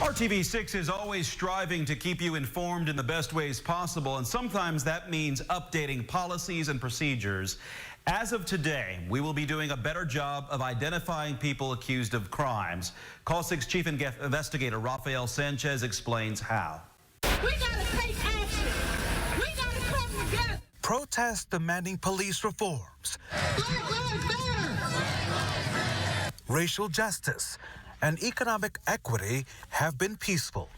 RTV6 is always striving to keep you informed in the best ways possible, and sometimes that means updating policies and procedures. As of today, we will be doing a better job of identifying people accused of crimes. Call 6 Chief Investigator Rafael Sanchez explains how. We gotta take action. We gotta come together. Protests demanding police reforms, Black Lives Matter. racial justice, and economic equity have been peaceful.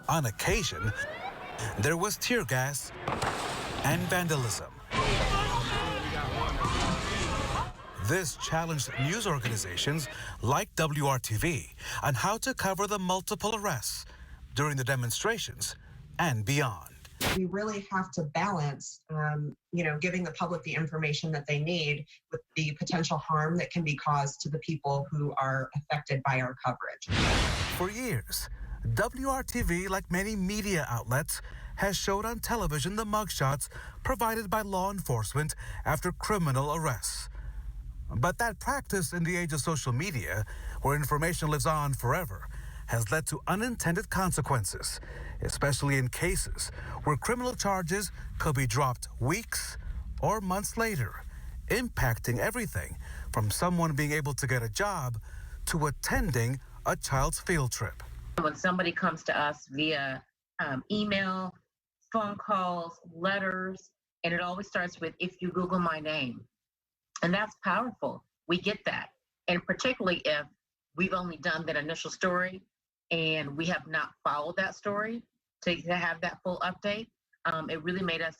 On occasion, there was tear gas and vandalism. This challenged news organizations like WRTV on how to cover the multiple arrests during the demonstrations and beyond. We really have to balance, giving the public the information that they need with the potential harm that can be caused to the people who are affected by our coverage. For years, WRTV, like many media outlets, has showed on television the mugshots provided by law enforcement after criminal arrests. But that practice in the age of social media, where information lives on forever, has led to unintended consequences, especially in cases where criminal charges could be dropped weeks or months later, impacting everything from someone being able to get a job to attending a child's field trip. When somebody comes to us via email, phone calls, letters, and it always starts with, if you Google my name. And that's powerful. We get that. And particularly if we've only done that initial story and we have not followed that story to have that full update, it really made us,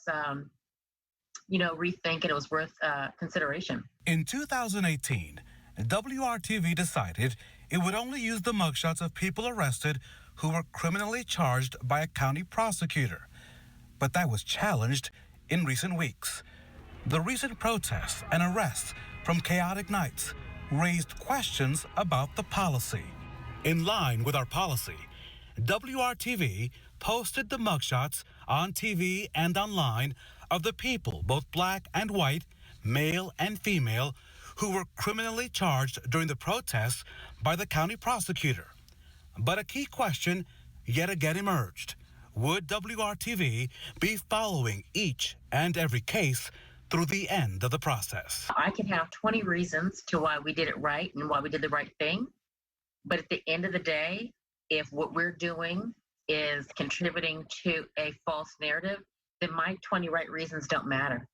rethink, and it was worth consideration. In 2018, WRTV decided it would only use the mugshots of people arrested who were criminally charged by a county prosecutor. But that was challenged in recent weeks. The recent protests and arrests from chaotic nights raised questions about the policy. In line with our policy, WRTV posted the mugshots on TV and online of the people, both black and white, male and female, who were criminally charged during the protests by the county prosecutor. But a key question yet again emerged. Would WRTV be following each and every case through the end of the process? I can have 20 reasons to why we did it right and why we did the right thing. But at the end of the day, if what we're doing is contributing to a false narrative, then my 20 right reasons don't matter.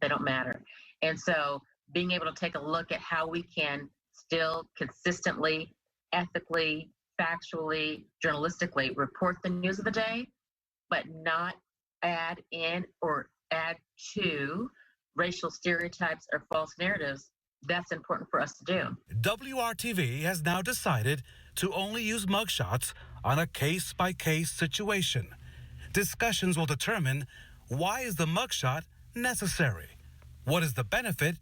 They don't matter. And so being able to take a look at how we can still consistently, ethically, factually, journalistically report the news of the day, but not add in or add to racial stereotypes or false narratives, that's important for us to do. WRTV has now decided to only use mugshots on a case-by-case situation. Discussions will determine, why is the mugshot necessary? What is the benefit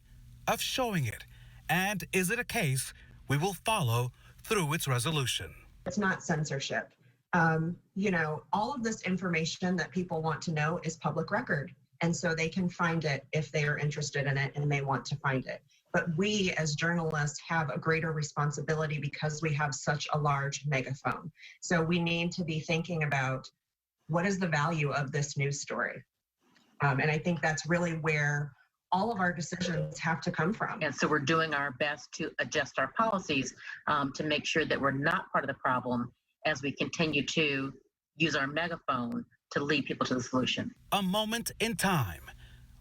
of showing it? And is it a case we will follow through its resolution? It's not censorship. All of this information that people want to know is public record. And so they can find it if they are interested in it and they want to find it. But we as journalists have a greater responsibility because we have such a large megaphone. So we need to be thinking about, what is the value of this news story? And I think that's really where all of our decisions have to come from. And so we're doing our best to adjust our policies to make sure that we're not part of the problem as we continue to use our megaphone to lead people to the solution. A moment in time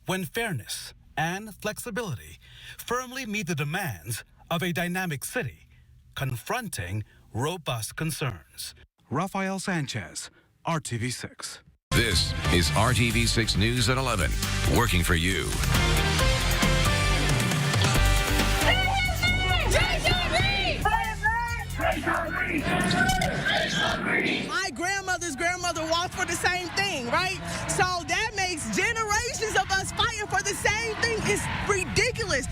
when fairness and flexibility firmly meet the demands of a dynamic city confronting robust concerns. Rafael Sanchez, RTV6. This is RTV6 News at 11, working for you. My grandmother's grandmother walked for the same thing, right? So that makes generations of us fighting for the same thing. It's ridiculous.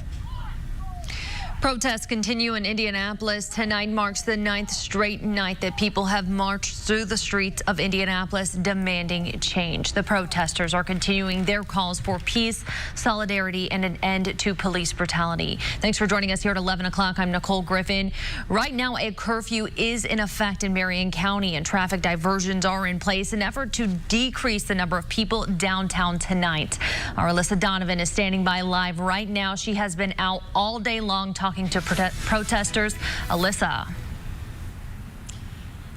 Protests continue in Indianapolis. Tonight marks the 9th straight night that people have marched through the streets of Indianapolis demanding change. The protesters are continuing their calls for peace, solidarity, and an end to police brutality. Thanks for joining us here at 11 o'clock. I'm Nicole Griffin. Right now, a curfew is in effect in Marion County, and traffic diversions are in place in an effort to decrease the number of people downtown tonight. Our Alyssa Donovan is standing by live right now. She has been out all day long talking to protesters. Alyssa.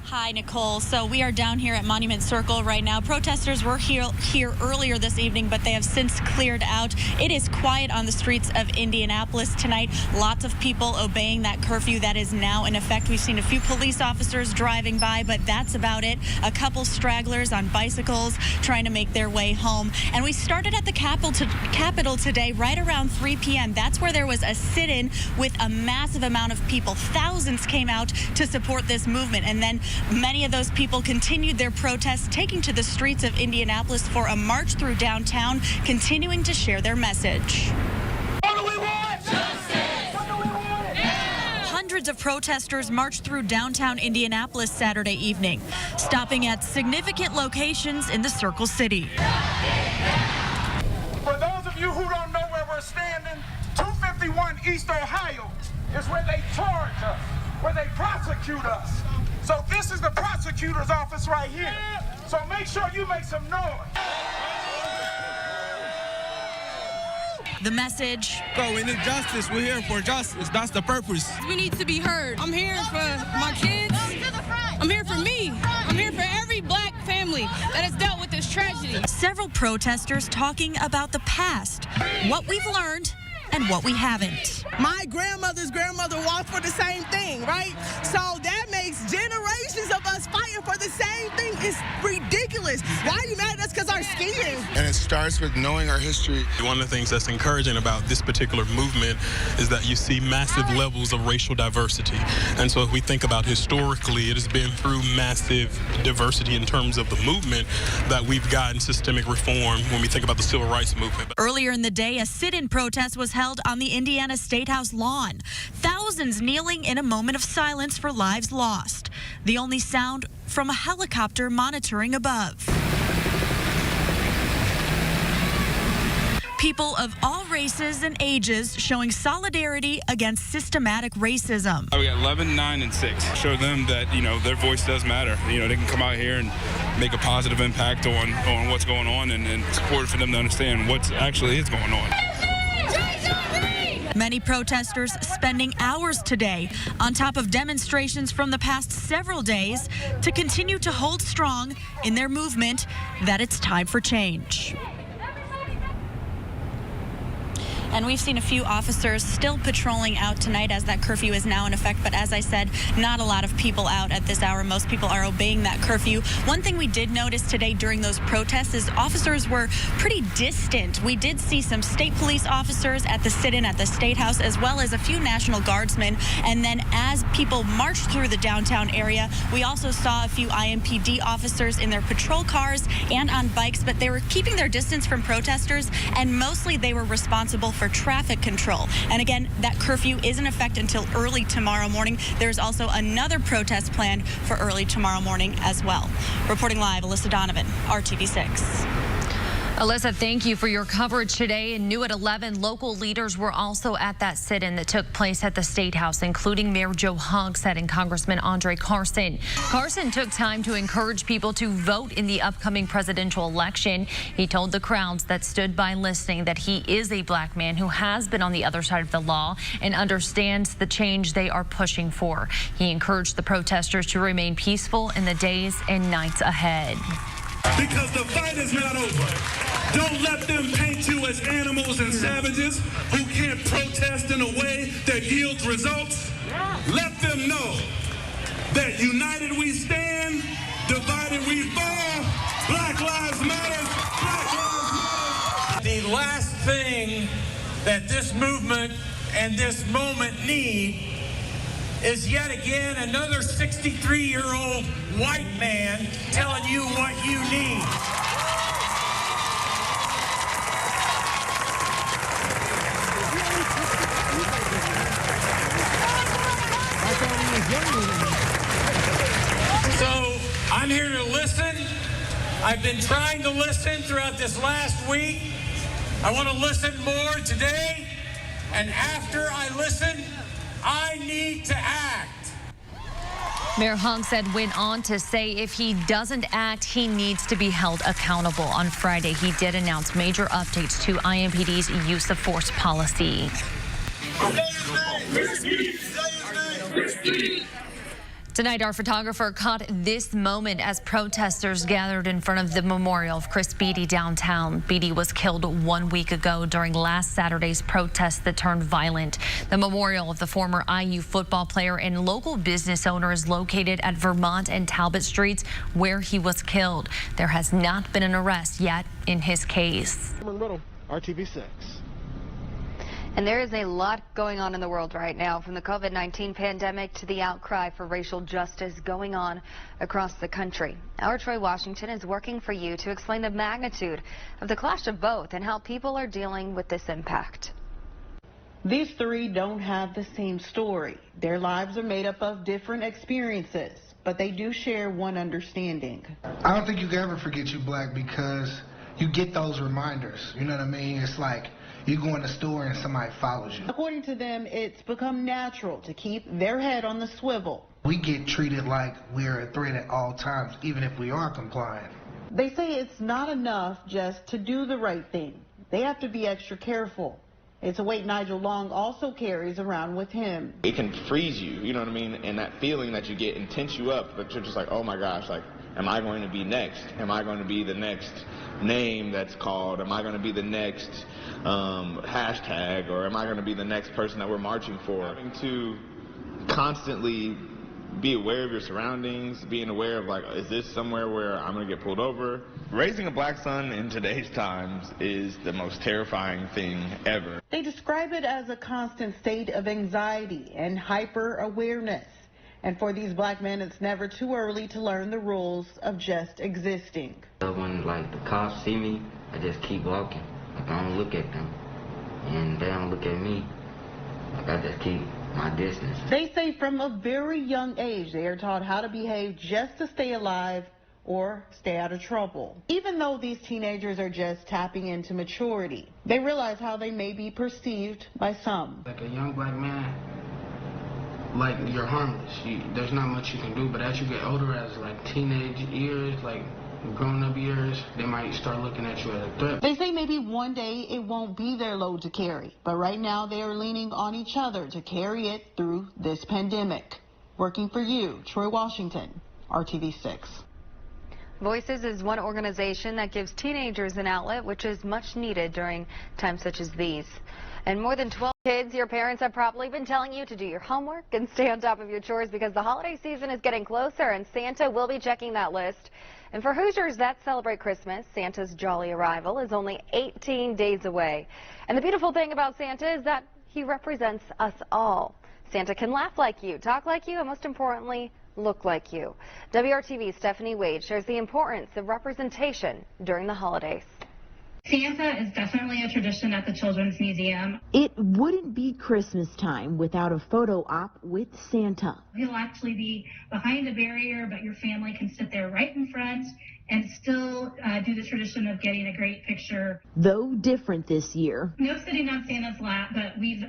Hi, Nicole. So we are down here at Monument Circle right now. Protesters were here earlier this evening, but they have since cleared out. It is quiet on the streets of Indianapolis tonight. Lots of people obeying that curfew that is now in effect. We've seen a few police officers driving by, but that's about it. A couple stragglers on bicycles trying to make their way home. And we started at the Capitol today right around 3 p.m. That's where there was a sit-in with a massive amount of people. Thousands came out to support this movement. And then many of those people continued their protests, taking to the streets of Indianapolis for a march through downtown, continuing to share their message. What do we want? Justice! What do we want? Hundreds of protesters marched through downtown Indianapolis Saturday evening, stopping at significant locations in the Circle City. For those of you who don't know where we're standing, 251 East Ohio is where they charge us, where they prosecute us. So this is the prosecutor's office right here. So make sure you make some noise. The message. So we need justice. We're here for justice. That's the purpose. We need to be heard. I'm here for my kids. I'm here for me. I'm here for every black family that has dealt with this tragedy. Several protesters talking about the past, what we've learned, and what we haven't. My grandmother's grandmother walked for the same thing, right? So that makes generations of us fighting for the same thing. It's ridiculous. Why are you mad at us because our skin? And it starts with knowing our history. One of the things that's encouraging about this particular movement is that you see massive levels of racial diversity. And so if we think about historically, it has been through massive diversity in terms of the movement that we've gotten systemic reform when we think about the civil rights movement. Earlier in the day, a sit-in protest was held on the Indiana State House lawn. Thousands kneeling in a moment of silence for lives lost. The only sound from a helicopter monitoring above. People of all races and ages showing solidarity against systematic racism. We got 11, 9, and 6. Show them that, their voice does matter. They can come out here and make a positive impact on what's going on and support for them to understand what actually is going on. Many protesters spending hours today on top of demonstrations from the past several days to continue to hold strong in their movement that it's time for change. And we've seen a few officers still patrolling out tonight as that curfew is now in effect. But as I said, not a lot of people out at this hour. Most people are obeying that curfew. One thing we did notice today during those protests is officers were pretty distant. We did see some state police officers at the sit-in at the State House, as well as a few National Guardsmen. And then as people marched through the downtown area, we also saw a few IMPD officers in their patrol cars and on bikes, but they were keeping their distance from protesters, and mostly they were responsible for traffic control. And again, that curfew is in effect until early tomorrow morning. There's also another protest planned for early tomorrow morning as well. Reporting live, Alyssa Donovan, RTV6. Alyssa, thank you for your coverage today. And new at 11, local leaders were also at that sit-in that took place at the State House, including Mayor Joe Hogsett and Congressman Andre Carson. Carson took time to encourage people to vote in the upcoming presidential election. He told the crowds that stood by listening that he is a black man who has been on the other side of the law and understands the change they are pushing for. He encouraged the protesters to remain peaceful in the days and nights ahead. Because the fight is not over. Don't let them paint you as animals and savages who can't protest in a way that yields results. Let them know that united we stand, divided we fall. Black Lives Matter. Black Lives Matter. The last thing that this movement and this moment need is yet again another 63-year-old white man telling you what you need. I'm here to listen. I've been trying to listen throughout this last week. I want to listen more today. And after I listen, I need to act. Mayor Hogshead went on to say if he doesn't act, he needs to be held accountable. On Friday, he did announce major updates to IMPD's use of force policy. Tonight, our photographer caught this moment as protesters gathered in front of the memorial of Chris Beatty downtown. Beatty was killed 1 week ago during last Saturday's protests that turned violent. The memorial of the former IU football player and local business owner is located at Vermont and Talbot Streets, where he was killed. There has not been an arrest yet in his case. Little, RTV6. And there is a lot going on in the world right now, from the COVID-19 pandemic to the outcry for racial justice going on across the country. Our Troy Washington is working for you to explain the magnitude of the clash of both and how people are dealing with this impact. These three don't have the same story. Their lives are made up of different experiences, but they do share one understanding. I don't think you can ever forget you black because you get those reminders. You know what I mean? It's like you go in the store and somebody follows you. According to them, it's become natural to keep their head on the swivel. We get treated like we're a threat at all times, even if we are compliant. They say it's not enough just to do the right thing. They have to be extra careful. It's a weight Nigel Long also carries around with him. It can freeze you, you know what I mean? And that feeling that you get and tense you up, but you're just like, oh my gosh, like, am I going to be next? Am I going to be the next name that's called? Am I going to be the next hashtag? Or am I going to be the next person that we're marching for? Having to constantly be aware of your surroundings, being aware of like, is this somewhere where I'm going to get pulled over? Raising a black son in today's times is the most terrifying thing ever. They describe it as a constant state of anxiety and hyper-awareness. And for these black men, it's never too early to learn the rules of just existing. When like the cops see me, I just keep walking. Like I don't look at them, and they don't look at me. Like I just keep my distance. They say from a very young age, they are taught how to behave just to stay alive or stay out of trouble. Even though these teenagers are just tapping into maturity, they realize how they may be perceived by some. Like a young black man, like you're harmless. There's not much you can do, but as you get older, as like teenage years, like grown up years, they might start looking at you as a threat. They say maybe one day it won't be their load to carry, but right now they are leaning on each other to carry it through this pandemic. Working for you, Troy Washington, RTV6. Voices is one organization that gives teenagers an outlet, which is much needed during times such as these. And more than 12 kids, your parents have probably been telling you to do your homework and stay on top of your chores because the holiday season is getting closer and Santa will be checking that list. And for Hoosiers that celebrate Christmas, Santa's jolly arrival is only 18 days away. And the beautiful thing about Santa is that he represents us all. Santa can laugh like you, talk like you, and most importantly, look like you. WRTV's Stephanie Wade shares the importance of representation during the holidays. Santa is definitely a tradition at the Children's Museum. It wouldn't be Christmas time without a photo op with Santa. He'll actually be behind a barrier, but your family can sit there right in front and still do the tradition of getting a great picture. Though different this year. No sitting on Santa's lap, but we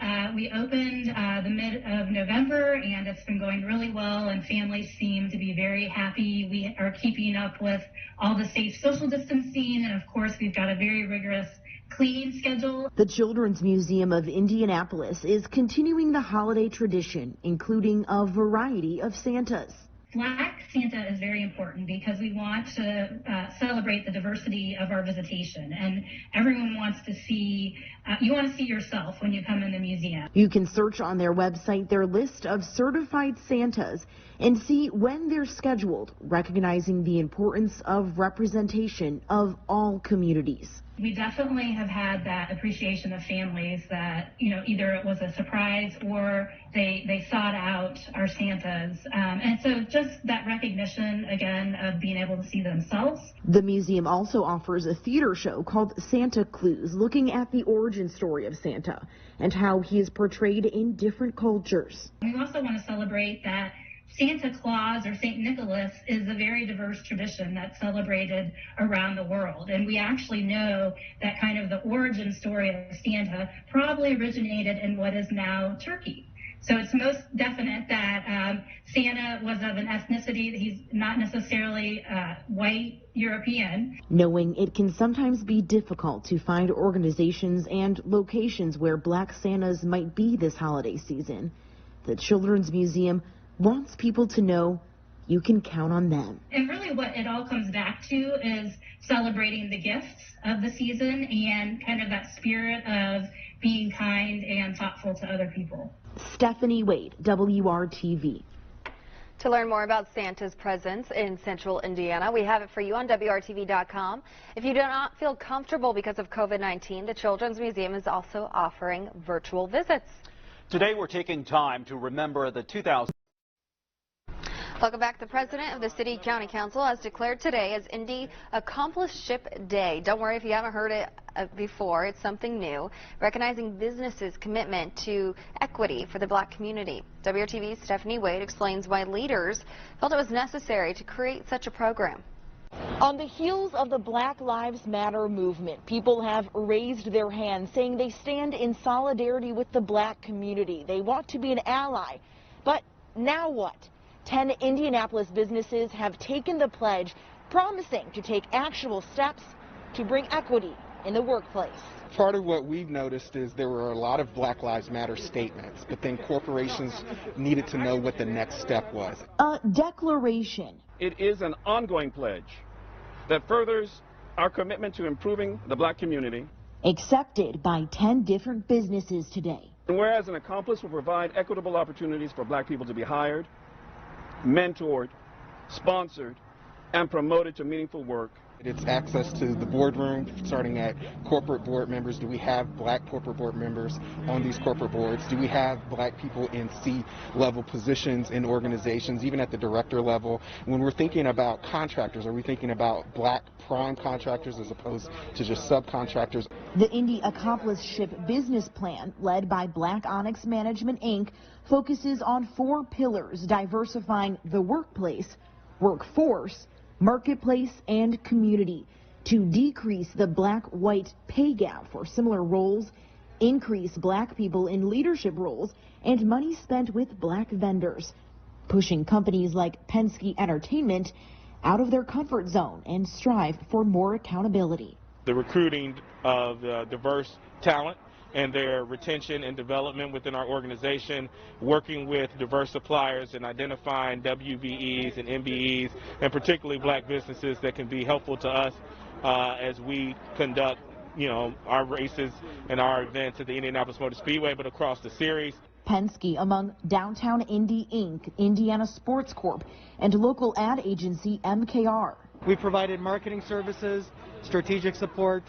opened the mid of November and it's been going really well and families seem to be very happy. We are keeping up with all the safe social distancing and of course we've got a very rigorous cleaning schedule. The Children's Museum of Indianapolis is continuing the holiday tradition, including a variety of Santas. Black Santa is very important because we want to celebrate the diversity of our visitation, and everyone wants to see, you want to see yourself when you come in the museum. You can search on their website their list of certified Santas and see when they're scheduled, recognizing the importance of representation of all communities. We definitely have had that appreciation of families that, you know, either it was a surprise or they sought out our Santas. And so just that recognition, again, of being able to see themselves. The museum also offers a theater show called Santa Clues, looking at the origin story of Santa and how he is portrayed in different cultures. We also want to celebrate that Santa Claus or St. Nicholas is a very diverse tradition that's celebrated around the world. And we actually know that kind of the origin story of Santa probably originated in what is now Turkey. So it's most definite that Santa was of an ethnicity that he's not necessarily white European. Knowing it can sometimes be difficult to find organizations and locations where Black Santas might be this holiday season, the Children's Museum wants people to know you can count on them. And really what it all comes back to is celebrating the gifts of the season and kind of that spirit of being kind and thoughtful to other people. Stephanie Wade, WRTV. To learn more about Santa's presence in central Indiana, we have it for you on WRTV.com. If you do not feel comfortable because of COVID-19, the Children's Museum is also offering virtual visits. Today we're taking time to remember the 2000. Welcome back. The president of the City County Council has declared today as Indy Accompliceship Day. Don't worry if you haven't heard it before. It's something new, recognizing businesses' commitment to equity for the Black community. WRTV's Stephanie Wade explains why leaders felt it was necessary to create such a program. On the heels of the Black Lives Matter movement, people have raised their hands, saying they stand in solidarity with the Black community. They want to be an ally. But now what? 10 Indianapolis businesses have taken the pledge, promising to take actual steps to bring equity in the workplace. Part of what we've noticed is there were a lot of Black Lives Matter statements, but then corporations needed to know what the next step was. A declaration. It is an ongoing pledge that furthers our commitment to improving the Black community. Accepted by 10 different businesses today. And whereas an accomplice will provide equitable opportunities for Black people to be hired, mentored, sponsored, and promoted to meaningful work. It's access to the boardroom, starting at corporate board members. Do we have Black corporate board members on these corporate boards? Do we have Black people in C-level positions in organizations, even at the director level? When we're thinking about contractors, are we thinking about Black prime contractors as opposed to just subcontractors? The Indy Accompliceship Business Plan, led by Black Onyx Management, Inc., focuses on 4 pillars, diversifying the workplace, workforce, marketplace, and community, to decrease the Black-white pay gap for similar roles, increase Black people in leadership roles, and money spent with Black vendors, pushing companies like Penske Entertainment out of their comfort zone and strive for more accountability. The recruiting of diverse talent and their retention and development within our organization, working with diverse suppliers and identifying WBEs and MBEs, and particularly Black businesses that can be helpful to us as we conduct, our races and our events at the Indianapolis Motor Speedway, but across the series. Penske among Downtown Indy Inc., Indiana Sports Corp., and local ad agency MKR. We provided marketing services, strategic support,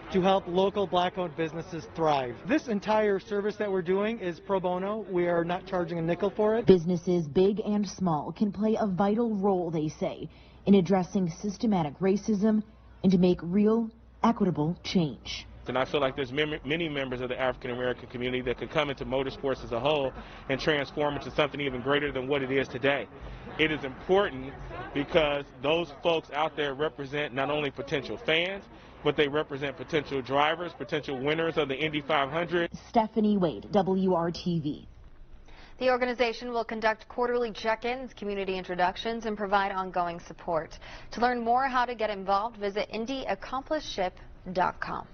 to help local Black-owned businesses thrive. This entire service that we're doing is pro bono. We are not charging a nickel for it. Businesses big and small can play a vital role, they say, in addressing systematic racism and to make real, equitable change. And I feel like there's many members of the African American community that could come into motorsports as a whole and transform into something even greater than what it is today. It is important because those folks out there represent not only potential fans, but they represent potential drivers, potential winners of the Indy 500. Stephanie Wade, WRTV. The organization will conduct quarterly check-ins, community introductions, and provide ongoing support. To learn more how to get involved, visit IndyAccomplishship.com.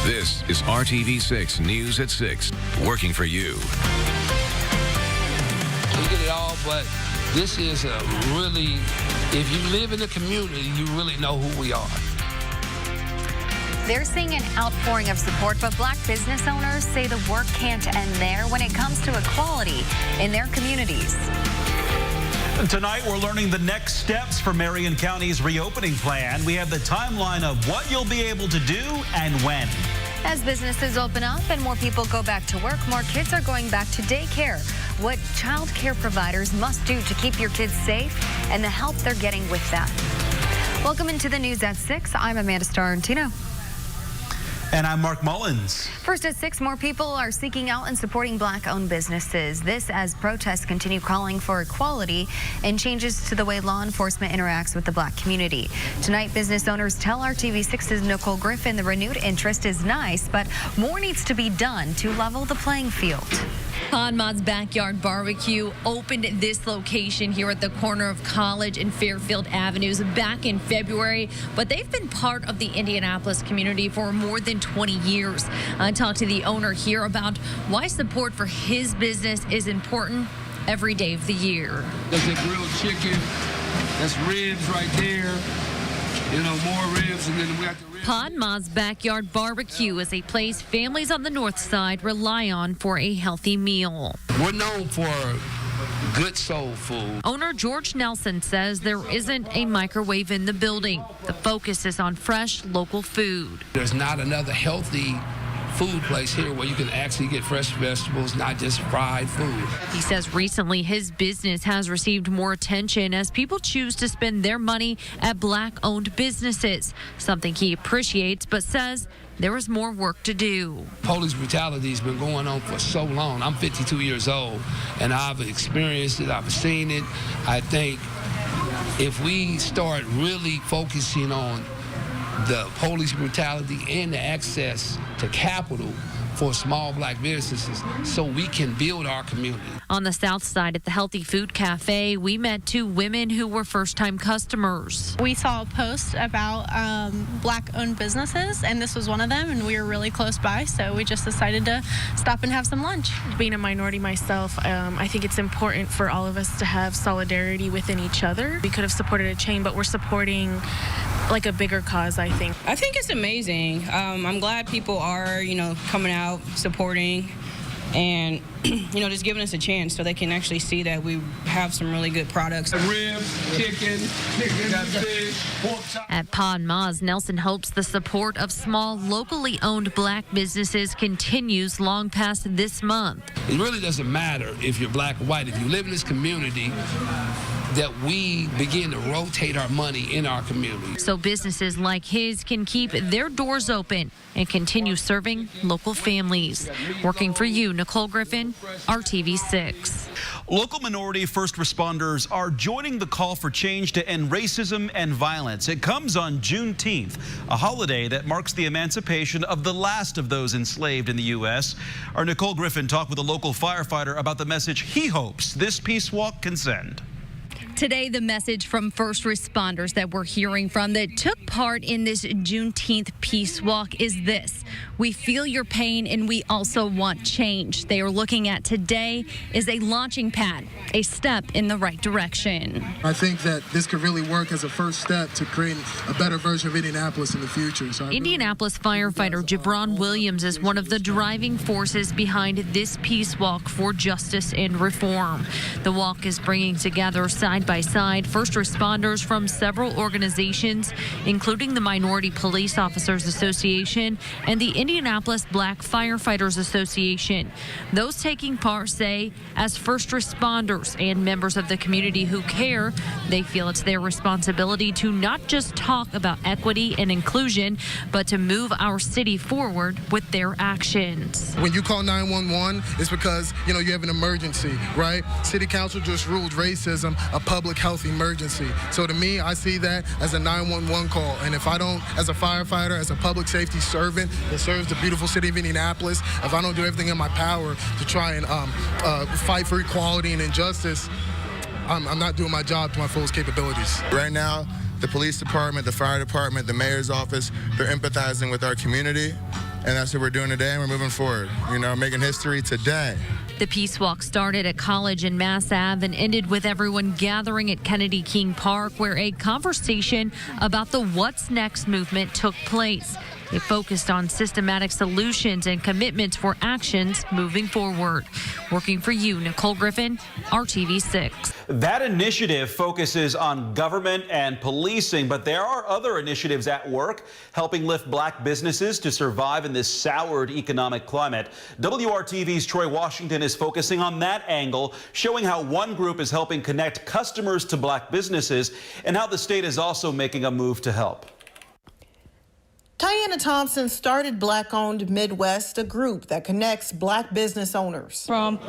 This is RTV6 News at 6, working for you. We get it all, but this is a really, if you live in the community, you really know who we are. They're seeing an outpouring of support, but Black business owners say the work can't end there when it comes to equality in their communities. Tonight, we're learning the next steps for Marion County's reopening plan. We have the timeline of what you'll be able to do and when. As businesses open up and more people go back to work, more kids are going back to daycare. What child care providers must do to keep your kids safe and the help they're getting with that. Welcome into the news at 6. I'm Amanda Starantino. And I'm Mark Mullins. First at 6, more people are seeking out and supporting black-owned businesses. This as protests continue calling for equality and changes to the way law enforcement interacts with the black community. Tonight, business owners tell RTV6's Nicole Griffin the renewed interest is nice, but more needs to be done to level the playing field. Pod Mod's Backyard Barbecue opened this location here at the corner of College and Fairfield Avenues back in February, but they've been part of the Indianapolis community for more than 20 years. I talked to the owner here about why support for his business is important every day of the year. There's a grilled chicken, that's ribs right there, you know, more ribs, and then we got the ribs. Pod Mod's Backyard Barbecue is a place families on the north side rely on for a healthy meal. We're known for good soul food. Owner George Nelson says there isn't a microwave in the building. The focus is on fresh, local food. There's not another healthy food place here where you can actually get fresh vegetables, not just fried food. He says recently his business has received more attention as people choose to spend their money at black-owned businesses, something he appreciates but says there is more work to do. Police brutality has been going on for so long. I'm 52 years old, and I've experienced it, I've seen it. I think if we start really focusing on the police brutality and the access to capital for small black businesses so we can build our community. On the south side at the Healthy Food Cafe, we met 2 women who were first-time customers. We saw a post about black-owned businesses, and this was one of them, and we were really close by, so we just decided to stop and have some lunch. Being a minority myself, I think it's important for all of us to have solidarity within each other. We could have supported a chain, but we're supporting like a bigger cause, I think. I think it's amazing. I'm glad people are, coming out, supporting, and, just giving us a chance so they can actually see that we have some really good products. Ribs, chicken, fish, pork chop. At Pod Mod's, Nelson hopes the support of small, locally owned black businesses continues long past this month. It really doesn't matter if you're black or white. If you live in this community, that we begin to rotate our money in our community. So businesses like his can keep their doors open and continue serving local families. Working for you, Nicole Griffin, RTV6. Local minority first responders are joining the call for change to end racism and violence. It comes on Juneteenth, a holiday that marks the emancipation of the last of those enslaved in the U.S. Our Nicole Griffin talked with a local firefighter about the message he hopes this peace walk can send. Today, the message from first responders that we're hearing from that took part in this Juneteenth peace walk is this: we feel your pain and we also want change. They are looking at today is a launching pad, a step in the right direction. I think that this could really work as a first step to create a better version of Indianapolis in the future. So Indianapolis firefighter Jabron Williams is one of the driving forces behind this peace walk for justice and reform. The walk is bringing together side by side first responders from several organizations, including the Minority Police Officers Association and the Indianapolis Black Firefighters Association. Those taking part say, as first responders and members of the community who care, they feel it's their responsibility to not just talk about equity and inclusion, but to move our city forward with their actions. When you call 911, it's because, you have an emergency, right? City Council just ruled racism a public health emergency. So to me, I see that as a 911 call. And if I don't, as a firefighter, as a public safety servant that serves the beautiful city of Indianapolis, if I don't do everything in my power to try and fight for equality and injustice, I'm not doing my job to my fullest capabilities. Right now, the police department, the fire department, the mayor's office, they're empathizing with our community. And that's what we're doing today, and we're moving forward, making history today. The peace walk started at College and Mass Ave and ended with everyone gathering at Kennedy King Park, where a conversation about the What's Next movement took place. It focused on systematic solutions and commitments for actions moving forward. Working for you, Nicole Griffin, RTV6. That initiative focuses on government and policing, but there are other initiatives at work helping lift black businesses to survive in this soured economic climate. WRTV's Troy Washington is focusing on that angle, showing how one group is helping connect customers to black businesses and how the state is also making a move to help. Tiana Thompson started Black-owned Midwest, a group that connects Black business owners. From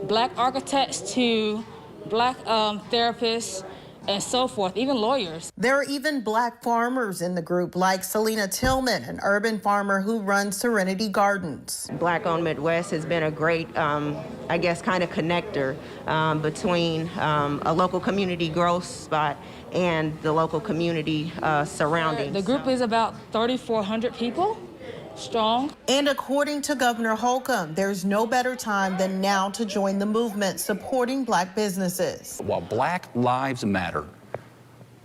Black architects to Black therapists and so forth, even lawyers. There are even Black farmers in the group, like Selena Tillman, an urban farmer who runs Serenity Gardens. Black-owned Midwest has been a great, I guess, kind of connector between a local community growth spot and the local community surroundings. The group is about 3,400 people strong. And according to Governor Holcomb, there's no better time than now to join the movement supporting Black businesses. While Black lives matter,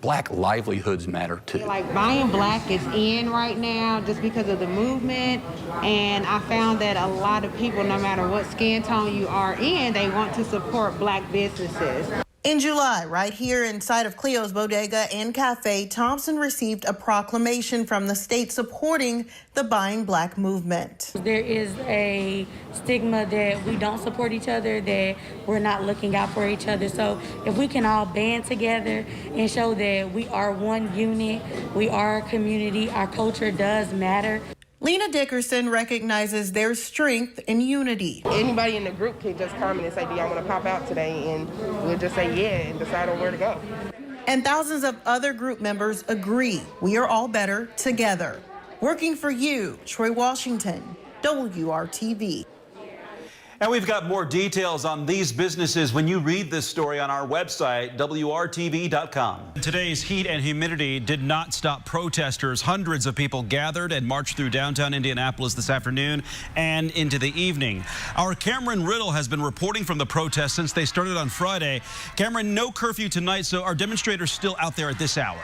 Black livelihoods matter too. Like buying Black is in right now just because of the movement, and I found that a lot of people, no matter what skin tone you are in, they want to support Black businesses. In July, right here inside of Cleo's Bodega and Cafe, Thompson received a proclamation from the state supporting the Buying Black movement. There is a stigma that we don't support each other, that we're not looking out for each other. So if we can all band together and show that we are one unit, we are a community, our culture does matter. Lena Dickerson recognizes there's strength in unity. Anybody in the group can just comment and say, do y'all want to pop out today? And we'll just say yeah and decide on where to go. And thousands of other group members agree we are all better together. Working for you, Troy Washington, WRTV. And we've got more details on these businesses when you read this story on our website, WRTV.com. Today's heat and humidity did not stop protesters. Hundreds of people gathered and marched through downtown Indianapolis this afternoon and into the evening. Our Cameron Riddle has been reporting from the protests since they started on Friday. Cameron, no curfew tonight, so are demonstrators still out there at this hour?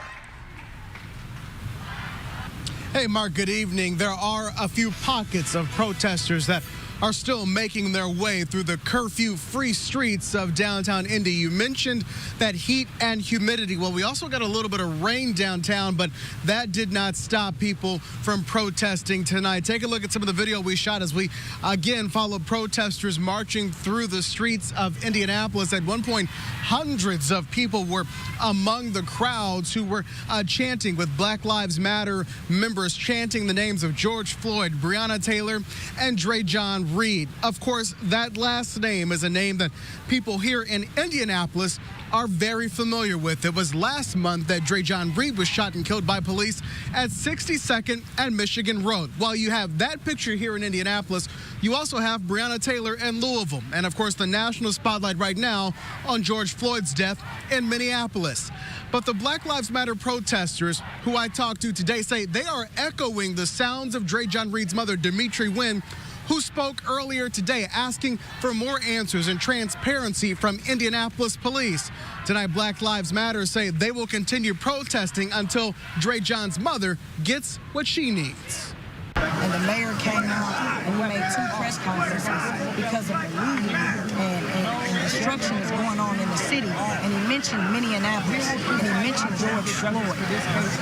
Hey, Mark, good evening. There are a few pockets of protesters that are still making their way through the curfew-free streets of downtown Indy. You mentioned that heat and humidity. Well, we also got a little bit of rain downtown, but that did not stop people from protesting tonight. Take a look at some of the video we shot as we again followed protesters marching through the streets of Indianapolis. At one point, hundreds of people were among the crowds who were chanting, with Black Lives Matter members chanting the names of George Floyd, Breonna Taylor, and Dre'Jon Reed. Of course, that last name is a name that people here in Indianapolis are very familiar with. It was last month that Dre'Jon Reed was shot and killed by police at 62nd and Michigan Road. While you have that picture here in Indianapolis, you also have Breonna Taylor in Louisville. And of course, the national spotlight right now on George Floyd's death in Minneapolis. But the Black Lives Matter protesters who I talked to today say they are echoing the sounds of Dre'Jon Reed's mother, Demetri Wynn, who spoke earlier today asking for more answers and transparency from Indianapolis police. Tonight, Black Lives Matter say they will continue protesting until Dre'Jon's mother gets what she needs. And the mayor came out and he made 2 press conferences because of the looting and destruction that's going on in the city. And he mentioned Minneapolis and he mentioned George Floyd.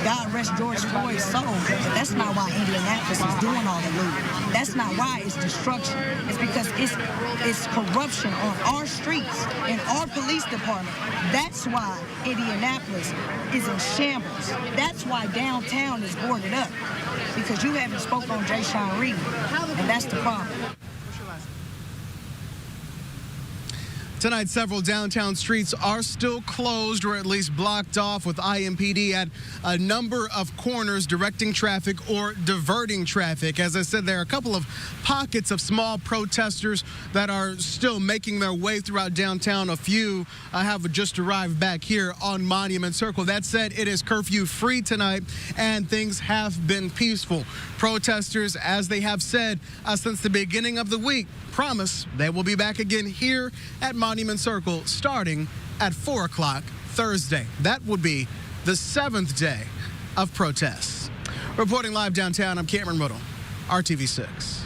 God rest George Floyd's soul, but that's not why Indianapolis is doing all the looting. That's not why it's destruction. It's because it's corruption on our streets, in our police department. That's why Indianapolis is in shambles. That's why downtown is boarded up, because you haven't spoke on Dre'Jon Reed, and that's the problem. Tonight, several downtown streets are still closed or at least blocked off, with IMPD at a number of corners directing traffic or diverting traffic. As I said, there are a couple of pockets of small protesters that are still making their way throughout downtown. A few have just arrived back here on Monument Circle. That said, it is curfew-free tonight, and things have been peaceful. Protesters, as they have said since the beginning of the week, promise they will be back again here at Monument Circle starting at 4 o'clock Thursday. That would be the 7th day of protests. Reporting live downtown, I'm Cameron Riddle, RTV6.